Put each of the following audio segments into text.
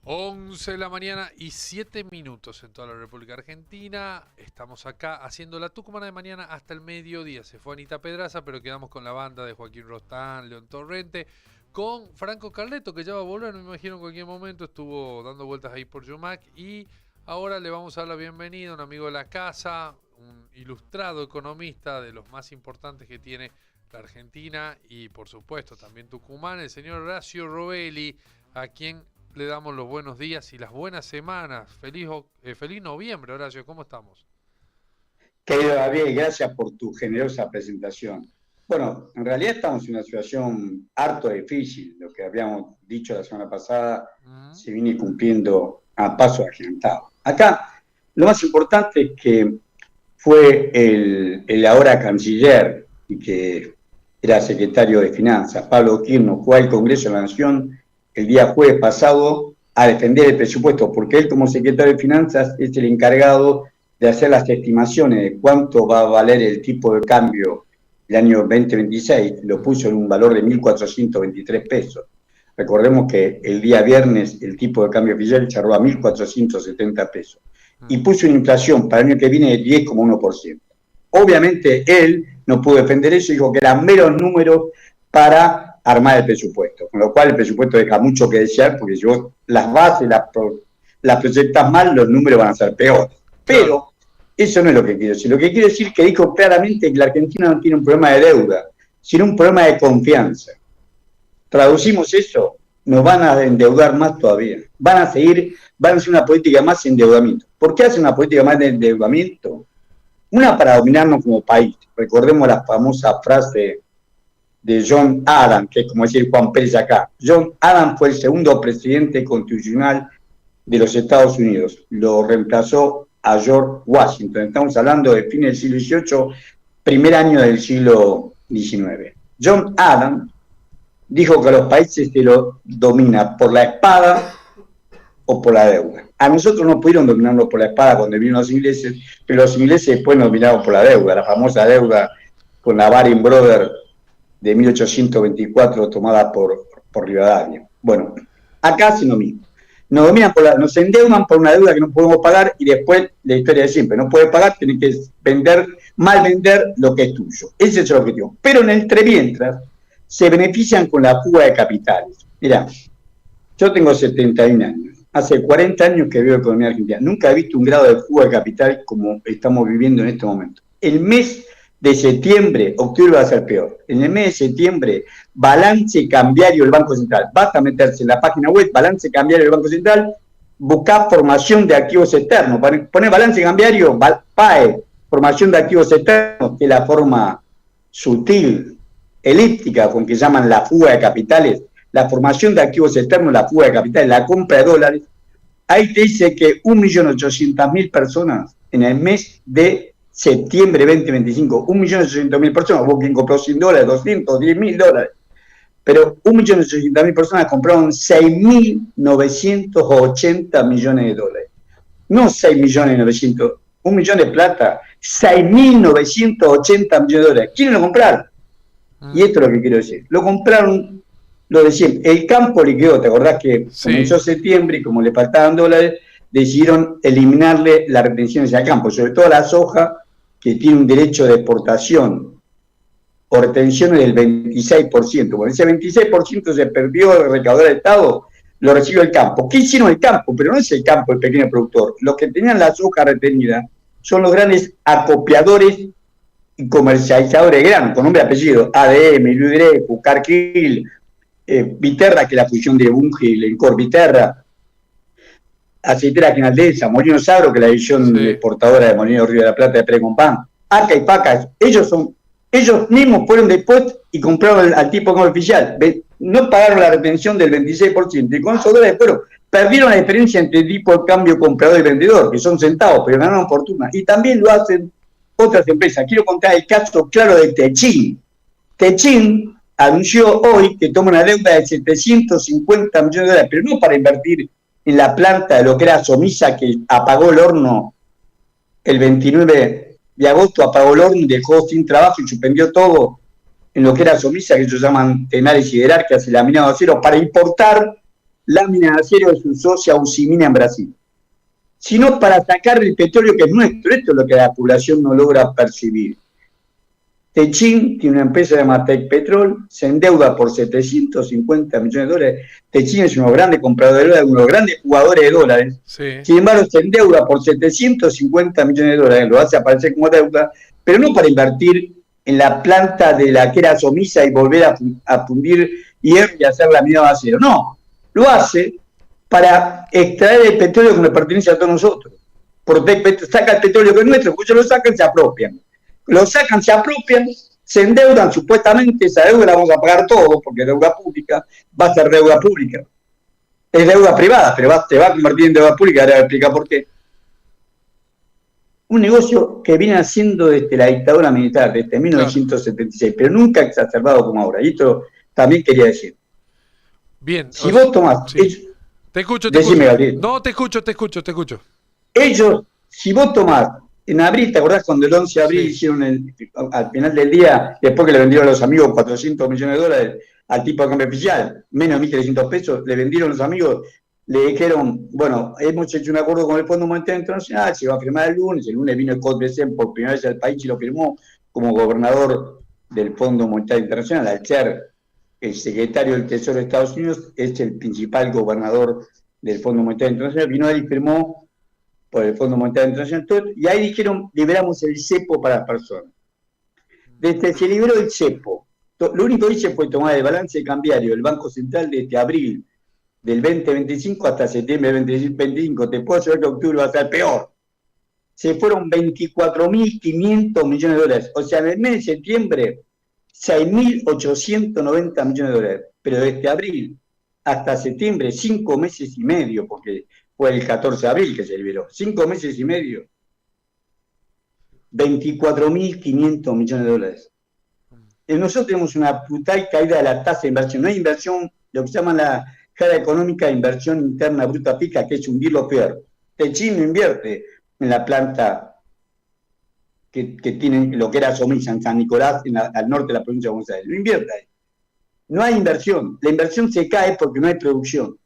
11 de la mañana y 7 minutos en toda la República Argentina. Estamos acá haciendo la Tucumana de mañana hasta el mediodía. Se fue Anita Pedraza, pero quedamos con la banda de Joaquín Rostán, León Torrente, con Franco Carleto, que ya va a volver, me imagino en cualquier momento. Estuvo dando vueltas ahí por Yumac y ahora le vamos a dar la bienvenida a un amigo de la casa, un ilustrado economista de los más importantes que tiene la Argentina y por supuesto también Tucumán, el señor Horacio Robelli, a quien le damos los buenos días y las buenas semanas. Feliz noviembre, Horacio, ¿cómo estamos? Querido Gabriel, gracias por tu generosa presentación. Bueno, en realidad estamos en una situación harto difícil. Lo que habíamos dicho la semana pasada se viene cumpliendo a paso agigantado. Acá, lo más importante es que fue el ahora canciller y que era secretario de Finanzas, Pablo Kirchner, fue al Congreso de la Nación el día jueves pasado a defender el presupuesto, porque él como secretario de Finanzas es el encargado de hacer las estimaciones de cuánto va a valer el tipo de cambio el año 2026, lo puso en un valor de 1.423 pesos. Recordemos que el día viernes el tipo de cambio oficial cerró a 1.470 pesos y puso una inflación para el año que viene de 10,1%. Obviamente él no pudo defender eso, dijo que eran meros números para armar el presupuesto, con lo cual el presupuesto deja mucho que desear, porque si vos las bases las proyectas mal, los números van a ser peores. Pero eso no es lo que quiero decir. Lo que quiero decir es que dijo claramente que la Argentina no tiene un problema de deuda, sino un problema de confianza. Traducimos eso, nos van a endeudar más todavía. Van a hacer una política más de endeudamiento. ¿Por qué hacen una política más de endeudamiento? Una, para dominarnos como país. Recordemos la famosa frase de John Adams, que es como decir Juan Pérez acá. John Adams fue el segundo presidente constitucional de los Estados Unidos. Lo reemplazó a George Washington. Estamos hablando de fines del siglo XVIII, primer año del siglo XIX. John Adams dijo que a los países se los domina por la espada o por la deuda. A nosotros no pudieron dominarnos por la espada cuando vinieron los ingleses, pero los ingleses después nos dominaron por la deuda, la famosa deuda con la Baring Brothers de 1824 tomada por Rivadavia. Bueno, acá hacen lo mismo. Nos endeudan por una deuda que no podemos pagar y después la historia de siempre. No puedes pagar, tienes que mal vender lo que es tuyo. Ese es el objetivo. Pero en el entremientras se benefician con la fuga de capitales. Mirá, yo tengo 71 años. Hace 40 años que veo economía argentina. Nunca he visto un grado de fuga de capital como estamos viviendo en este momento. El mes de septiembre, octubre va a ser peor. En el mes de septiembre, balance cambiario del Banco Central. Basta meterse en la página web, balance cambiario del Banco Central, buscar formación de activos externos. Poner balance cambiario, PAE, formación de activos externos, que es la forma sutil, elíptica, con que llaman la fuga de capitales, la formación de activos externos, la fuga de capitales, la compra de dólares. Ahí te dice que 1.800.000 personas en el mes de septiembre 2025, 1.800.000 personas, hubo quien compró $100, 200, $10.000, pero 1.800.000 personas compraron 6.980 millones de dólares. No 6.900.000, 1 millón de plata, 6.980 millones de dólares. ¿Quiénes lo compraron? Y esto es lo que quiero decir. Lo compraron, lo de siempre. El campo liquidó, ¿te acordás que comenzó septiembre y como le faltaban dólares, decidieron eliminarle las retenciones al campo, sobre todo a la soja, que tiene un derecho de exportación o retenciones del 26%. Bueno, ese 26% se perdió de recaudar el Estado, lo recibió el campo. ¿Qué hicieron el campo? Pero no es el campo el pequeño productor. Los que tenían la soja retenida son los grandes acopiadores y comercializadores de grano, con nombre y apellido, ADM, Luidrecu, Cargill, Viterra, que es la fusión de Bunge y Lencor, Viterra, Aceitera Generaldesa, Molino Sagro, que es la división exportadora de Molino Río de la Plata de Precompán, Arca y Pacas, ellos mismos fueron después y compraron al tipo como oficial, no pagaron la retención del 26%, y con esos dólares perdieron la diferencia entre el tipo de cambio comprador y vendedor, que son centavos, pero ganaron fortuna, y también lo hacen otras empresas. Quiero contar el caso claro de Techin. Techin anunció hoy que toma una deuda de 750 millones de dólares, pero no para invertir en la planta de lo que era Somisa, que apagó el horno el 29 de agosto, apagó el horno y dejó sin trabajo y suspendió todo en lo que era Somisa, que ellos llaman Tenares y Siderar, que hace laminado de acero, para importar lámina de acero de su socia Usiminas en Brasil, sino para sacar el petróleo que es nuestro. Esto es lo que la población no logra percibir. Techín tiene una empresa llamada Tecpetrol, se endeuda por 750 millones de dólares. Techín es uno de los grandes compradores de dólares, uno de los grandes jugadores de dólares. Sí. Sin embargo, se endeuda por 750 millones de dólares, lo hace aparecer como deuda, pero no para invertir en la planta de la que era Somisa y volver a fundir hierro y hacer la mina de acero. No, lo hace para extraer el petróleo que nos pertenece a todos nosotros. Porque saca el petróleo que es nuestro, porque ellos lo sacan y se apropian. Lo sacan, se apropian, se endeudan supuestamente, esa deuda la vamos a pagar todos, porque es deuda pública, va a ser deuda pública. Es deuda privada, pero se va a convertir en deuda pública, ahora voy a explicar por qué. Un negocio que viene haciendo desde la dictadura militar, desde 1976, pero nunca exacerbado como ahora. Y esto también quería decir. Bien. Si vos tomás... Sí. Te escucho, decime, Gabriel. No, te escucho. Ellos, si vos tomás, en abril, ¿te acordás cuando el 11 de abril hicieron al final del día, después que le vendieron a los amigos 400 millones de dólares al tipo de cambio oficial, menos de 1.300 pesos, le vendieron los amigos, le dijeron, bueno, hemos hecho un acuerdo con el Fondo Monetario Internacional, se va a firmar el lunes vino el Codbesen por primera vez al país y lo firmó como gobernador del Fondo Monetario Internacional, al ser el secretario del Tesoro de Estados Unidos, es el principal gobernador del Fondo Monetario Internacional, vino él y firmó por el Fondo Monetario Internacional, y ahí dijeron, liberamos el cepo para las personas. Desde se liberó el cepo, lo único que hice fue tomar el balance cambiario del Banco Central desde abril del 2025 hasta septiembre del 2025, te puedo asegurar que octubre va a ser peor. Se fueron 24.500 millones de dólares, o sea, en el mes de septiembre, 6.890 millones de dólares, pero desde abril hasta septiembre, 5 meses y medio, porque fue el 14 de abril que se liberó, 5 meses y medio, 24.500 millones de dólares. Nosotros tenemos una brutal caída de la tasa de inversión. No hay inversión, lo que se llama la cara económica de inversión interna bruta fija, que es hundir lo peor. Techín no invierte en la planta que tiene lo que era Somisa en San Nicolás, al norte de la provincia de Buenos Aires. No invierte ahí. No hay inversión. La inversión se cae porque no hay producción.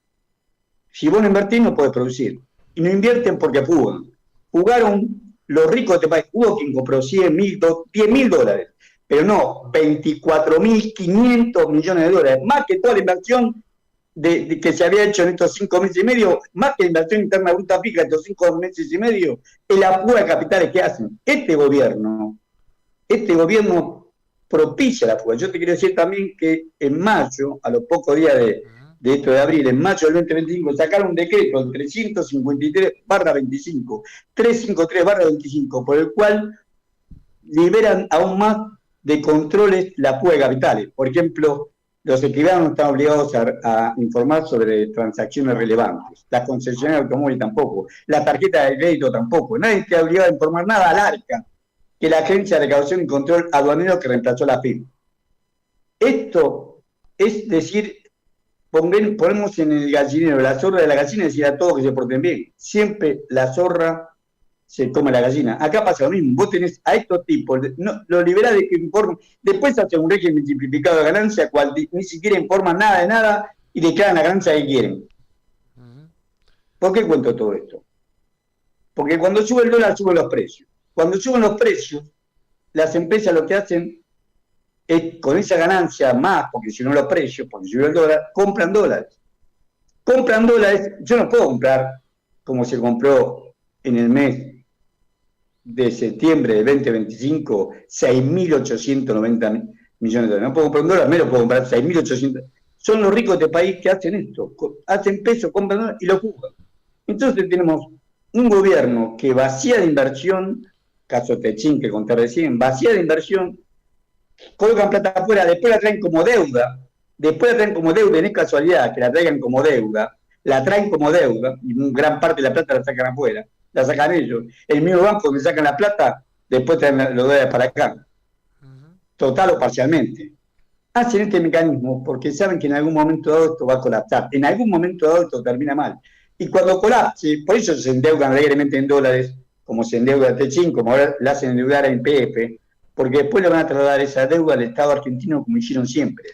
Si vos no invertís, no podés producir. Y no invierten porque fugan. Jugaron los ricos de este país. Hubo quien compró 10.000 dólares, pero no 24.500 millones de dólares. Más que toda la inversión que se había hecho en estos 5 meses y medio, más que la inversión interna bruta fija estos 5 meses y medio, es la fuga de capitales que hacen. Este gobierno propicia la fuga. Yo te quiero decir también que en mayo, a los pocos días de esto de abril, en mayo del 2025, sacaron un decreto, el 353/25, 353/25, por el cual liberan aún más de controles la fuga de capitales. Por ejemplo, los escribanos están obligados a informar sobre transacciones relevantes. Las concesionarias de automóviles tampoco. La tarjeta de crédito tampoco. Nadie está obligado a informar nada al ARCA, que es la Agencia de Recaudación y Control Aduanero que reemplazó la FIP. Esto es decir, ponemos en el gallinero la zorra de la gallina y decir a todos que se porten bien. Siempre la zorra se come la gallina. Acá pasa lo mismo. Vos tenés a estos tipos, lo liberás de que informen, después hacen un régimen simplificado de ganancia, cual ni siquiera informan nada de nada y declaran la ganancia que quieren. ¿Por qué cuento todo esto? Porque cuando sube el dólar, suben los precios. Cuando suben los precios, las empresas lo que hacen es, con esa ganancia más, porque si no los precios, porque subió el dólar, compran dólares. Compran dólares, yo no puedo comprar como se compró en el mes de septiembre de 2025, 6.890 millones de dólares. No puedo comprar un dólar, menos puedo comprar 6.800. Son los ricos de este país que hacen esto. Hacen pesos, compran dólares y lo jugan. Entonces tenemos un gobierno que vacía de inversión, caso Techín que conté recién, vacía de inversión, colocan plata afuera, después la traen como deuda, y no es casualidad que la traigan como deuda, la traen como deuda, y gran parte de la plata la sacan afuera, la sacan ellos. El mismo banco donde sacan la plata, después traen los dólares para acá, total o parcialmente. Hacen este mecanismo porque saben que en algún momento dado esto va a colapsar, en algún momento dado esto termina mal. Y cuando colapse, por eso se endeudan alegremente en dólares, como se endeuda Techín, como ahora la hacen endeudar en PF, porque después le van a trasladar esa deuda al Estado argentino como hicieron siempre.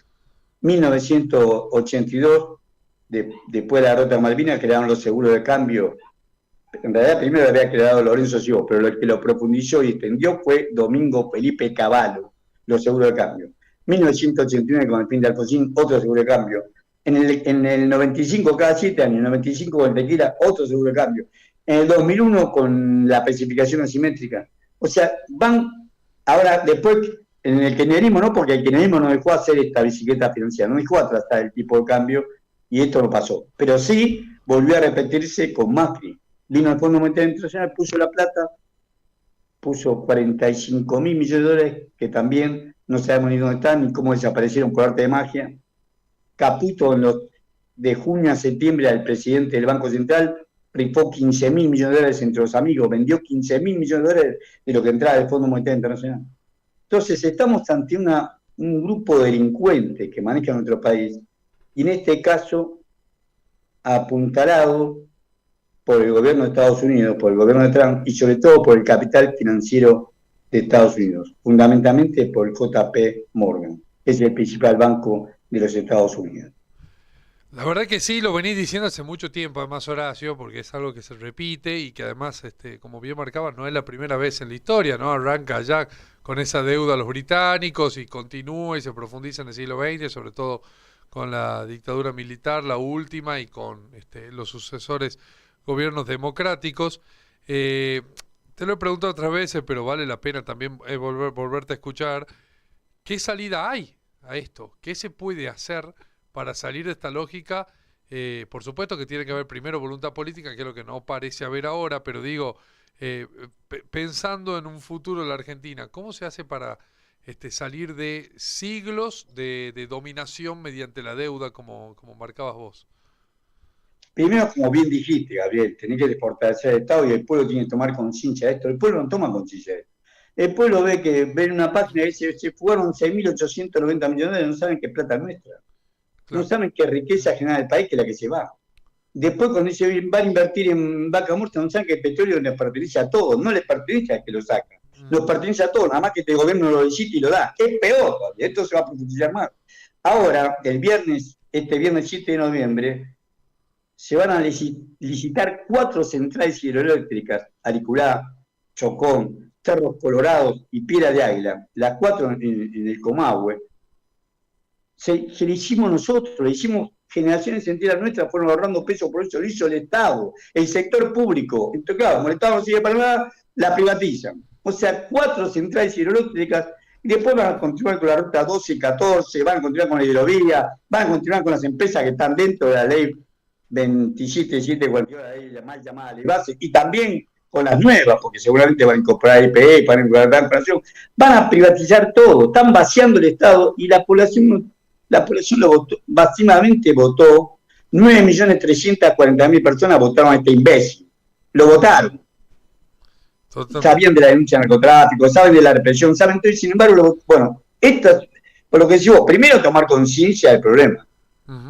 1982 después de la derrota de Malvinas, crearon los seguros de cambio. En realidad primero lo había creado Lorenzo Sio, pero el que lo profundizó y extendió fue Domingo Felipe Cavallo, los seguros de cambio. 1989 con el fin de Alfonsín, otro seguro de cambio. En el 95, cada 7 años, en el 95 con el tequila, otro seguro de cambio. En el 2001 con la especificación asimétrica. O sea, van, ahora después, en el kirchnerismo no, porque el kirchnerismo no dejó hacer esta bicicleta financiera, no dejó tratar el tipo de cambio, y esto no pasó. Pero sí volvió a repetirse con Macri. Vino al Fondo Monetario Internacional, puso la plata, puso 45.000 millones de dólares, que también no sabemos ni dónde están, ni cómo desaparecieron por arte de magia. Caputo, de junio a septiembre, al presidente del Banco Central, rifó 15.000 millones de dólares entre los amigos, vendió 15.000 millones de dólares de lo que entraba del Fondo Monetario Internacional. Entonces, estamos ante un grupo de delincuentes que maneja nuestro país, y en este caso, apuntalado por el gobierno de Estados Unidos, por el gobierno de Trump, y sobre todo por el capital financiero de Estados Unidos, fundamentalmente por el JP Morgan, que es el principal banco de los Estados Unidos. La verdad que sí, lo venís diciendo hace mucho tiempo, además, Horacio, porque es algo que se repite y que además, como bien marcaba, no es la primera vez en la historia, ¿no? Arranca ya con esa deuda a los británicos y continúa y se profundiza en el siglo XX, sobre todo con la dictadura militar, la última, y con los sucesores gobiernos democráticos. Te lo he preguntado otras veces, pero vale la pena también volverte a escuchar. ¿Qué salida hay a esto? ¿Qué se puede hacer para salir de esta lógica? Por supuesto que tiene que haber primero voluntad política, que es lo que no parece haber ahora, pero digo, pensando en un futuro de la Argentina, ¿cómo se hace para salir de siglos de dominación mediante la deuda, como marcabas vos? Primero, como bien dijiste, Gabriel, tenés que fortalecer el Estado y el pueblo tiene que tomar conciencia de esto. El pueblo no toma conciencia de esto. El pueblo ve una página y dice, se fueron 6.890 millones de dólares, no saben qué plata nuestra. Claro. No saben qué riqueza genera el país, que es la que se va. Después, cuando dice van a invertir en vaca muerta, no saben que el petróleo les pertenece a todos, no les pertenece a que lo sacan. Nos pertenece a todos, nada más que este gobierno lo licita y lo da. Es peor, esto se va a profundizar más. Ahora, este viernes 7 de noviembre, se van a licitar 4 centrales hidroeléctricas, Ariculá, Chocón, Cerros Colorados y Piedra de Águila, las 4 en el Comahue. Se le hicimos nosotros, le hicimos generaciones enteras nuestras, fueron ahorrando pesos, por eso lo hizo el Estado, el sector público. Entonces, claro, como el Estado no sirve para nada, la privatizan. O sea, 4 centrales hidroeléctricas, y después van a continuar con la ruta 12 y 14, van a continuar con la hidrovía, van a continuar con las empresas que están dentro de la ley 27, cualquier ley mal llamada ley base, y también con las nuevas, porque seguramente van a incorporar IPE, van a incorporar inflación, van a privatizar todo, están vaciando el Estado, y la población lo votó, básicamente votó, 9.340.000 personas votaron a este imbécil, lo votaron. Totalmente. Sabían de la denuncia de narcotráfico, saben de la represión, saben todo, y sin embargo, esto, por lo que decís vos, primero tomar conciencia del problema.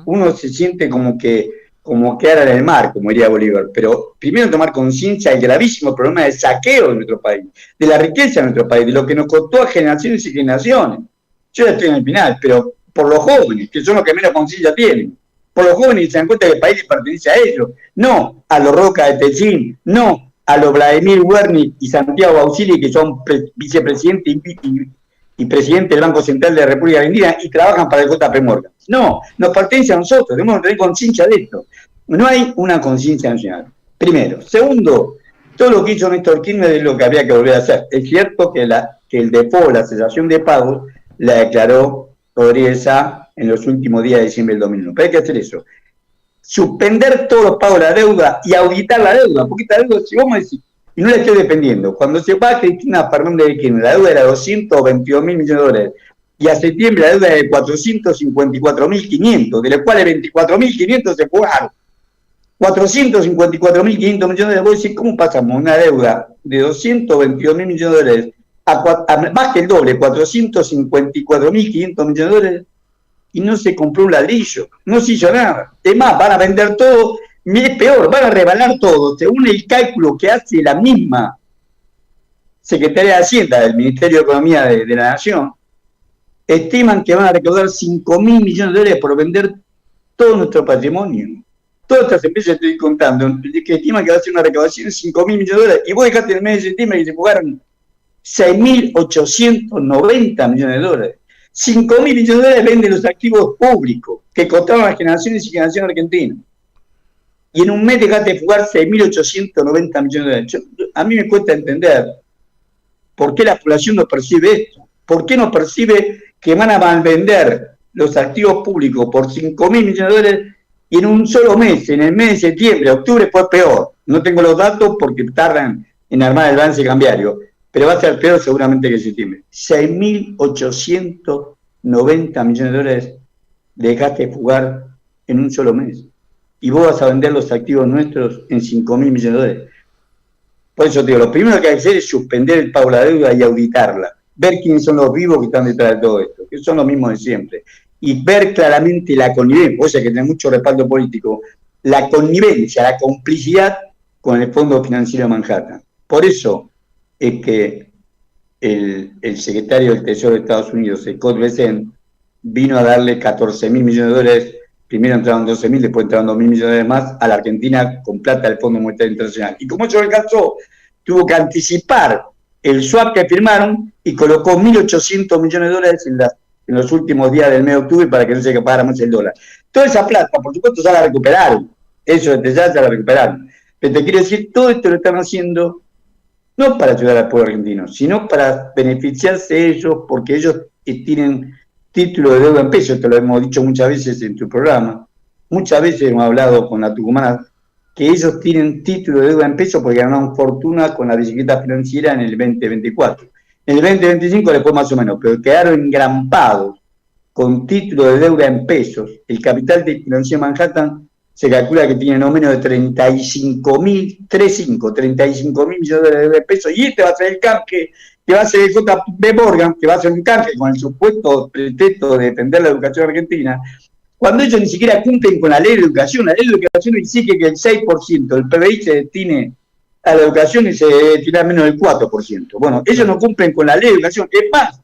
Uno se siente como que ahora en el mar, como diría Bolívar, pero primero tomar conciencia del gravísimo problema del saqueo de nuestro país, de la riqueza de nuestro país, de lo que nos costó a generaciones y generaciones. Yo ya estoy en el final, pero por los jóvenes, que son los que menos conciencia tienen, por los jóvenes que se dan cuenta que el país les pertenece a ellos, no a los Roca de Techín, no a los Vladimir Wernicke y Santiago Bausili, que son vicepresidente y presidente del Banco Central de la República Argentina y trabajan para el JP Morgan. No, nos pertenece a nosotros, debemos tener conciencia de esto. No hay una conciencia nacional. Primero. Segundo, todo lo que hizo Néstor Kirchner es lo que habría que volver a hacer. Es cierto que el default, la cesación de pagos, la declaró Rodríguez Sá en los últimos días de diciembre del 2001. Pero hay que hacer eso. Suspender todos los pagos de la deuda y auditar la deuda, porque esta deuda, si vos me decís, y no la estoy dependiendo, cuando se va Cristina Fernández de Kirchner, la deuda era 222.000 millones de dólares, y a septiembre la deuda era de 454.500, de los cuales 24.500 se pagaron. 454.500 millones de dólares. Vos decís, ¿cómo pasamos una deuda de 222.000 millones de dólares a más que el doble, 454.500 millones de dólares? Y no se compró un ladrillo, no se hizo nada. Es más, van a vender todo, es peor, van a rebalar todo, según el cálculo que hace la misma Secretaría de Hacienda del Ministerio de Economía de la Nación, estiman que van a recaudar 5.000 millones de dólares por vender todo nuestro patrimonio. Todas estas empresas, estoy contando, que estiman que va a ser una recaudación de 5.000 millones de dólares, y vos dejaste en el mes de septiembre que se fugaron 6.890 millones de dólares. 5.000 millones de dólares venden los activos públicos que costaban a generaciones y generaciones argentinas. Y en un mes dejaste de fugar 6.890 millones de dólares. A mí me cuesta entender por qué la población no percibe esto. ¿Por qué no percibe que van a vender los activos públicos por 5.000 millones de dólares y en un solo mes, en el mes de septiembre, octubre, fue peor? No tengo los datos porque tardan en armar el balance cambiario, pero va a ser peor seguramente que septiembre. 6.890 millones de dólares dejaste de fugar en un solo mes. Y vos vas a vender los activos nuestros en 5.000 millones de dólares. Por eso te digo, lo primero que hay que hacer es suspender el pago de la deuda y auditarla. Ver quiénes son los vivos que están detrás de todo esto, que son los mismos de siempre. Y ver claramente la connivencia, o sea que tiene mucho respaldo político, la connivencia, la complicidad con el Fondo Financiero de Manhattan. Por eso es que el secretario del Tesoro de Estados Unidos, Scott Bessent, vino a darle 14.000 millones de dólares. Primero entraron 12.000, después entraron 2.000 millones de dólares más a la Argentina con plata del Fondo Monetario Internacional. Y como eso alcanzó, tuvo que anticipar el swap que firmaron y colocó 1.800 millones de dólares en los últimos días del mes de octubre para que no se pagara más el dólar. Toda esa plata, por supuesto, ya la recuperaron. Eso desde ya la recuperaron. Pero te quiero decir, todo esto lo están haciendo no para ayudar al pueblo argentino, sino para beneficiarse ellos, porque ellos tienen título de deuda en pesos. Te lo hemos dicho muchas veces en tu programa. Muchas veces hemos hablado con la tucumana que ellos tienen título de deuda en pesos porque ganaron fortuna con la bicicleta financiera en el 2024. En el 2025 les fue más o menos, pero quedaron engrampados con título de deuda en pesos. El capital de financiero Manhattan se calcula que tiene no menos de 35.000 millones de pesos, y este va a ser el canje que va a ser el JP Morgan, que va a ser un canje con el supuesto pretexto de defender la educación argentina, cuando ellos ni siquiera cumplen con la ley de educación. La ley de educación exige que el 6% del PBI se destine a la educación y se destina menos del 4%. Bueno, ellos no cumplen con la ley de educación. Es más,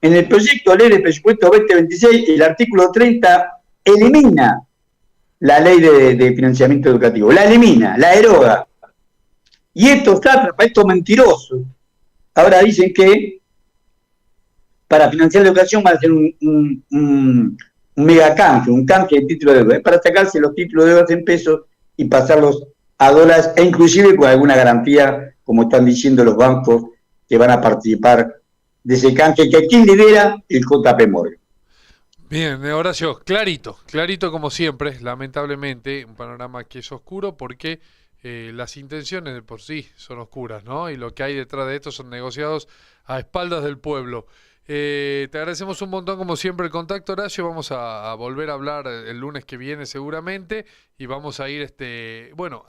en el proyecto de ley de presupuesto 2026, el artículo 30 elimina la ley de financiamiento educativo, la elimina, la deroga. Y estos mentirosos ahora dicen que para financiar la educación va a ser un mega canje, un canje de títulos de deuda, para sacarse los títulos de deuda en pesos y pasarlos a dólares, e inclusive con alguna garantía, como están diciendo los bancos, que van a participar de ese canje, que quien lidera el JP Morgan. Bien, Horacio, clarito como siempre, lamentablemente, un panorama que es oscuro porque las intenciones de por sí son oscuras, ¿no? Y lo que hay detrás de esto son negociados a espaldas del pueblo. Te agradecemos un montón como siempre el contacto, Horacio. Vamos a volver a hablar el lunes que viene seguramente y vamos a ir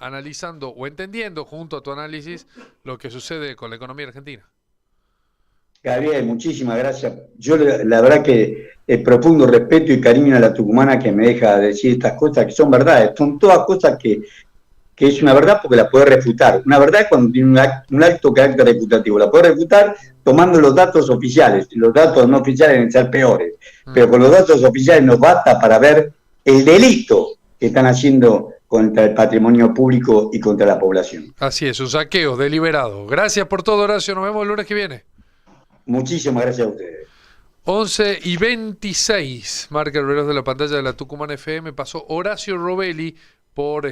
analizando o entendiendo junto a tu análisis lo que sucede con la economía argentina. Gabriel, muchísimas gracias. Yo la verdad que profundo respeto y cariño a la tucumana que me deja decir estas cosas que son verdades. Son todas cosas que es una verdad porque la puede refutar. Una verdad es cuando tiene un alto carácter reputativo. La puede refutar tomando los datos oficiales. Los datos no oficiales deben ser peores. Pero con los datos oficiales nos basta para ver el delito que están haciendo contra el patrimonio público y contra la población. Así es, un saqueo deliberado. Gracias por todo, Horacio. Nos vemos el lunes que viene. Muchísimas gracias a ustedes. 11:26, marca el reloj de la pantalla de la Tucumán FM. Pasó Horacio Robelli por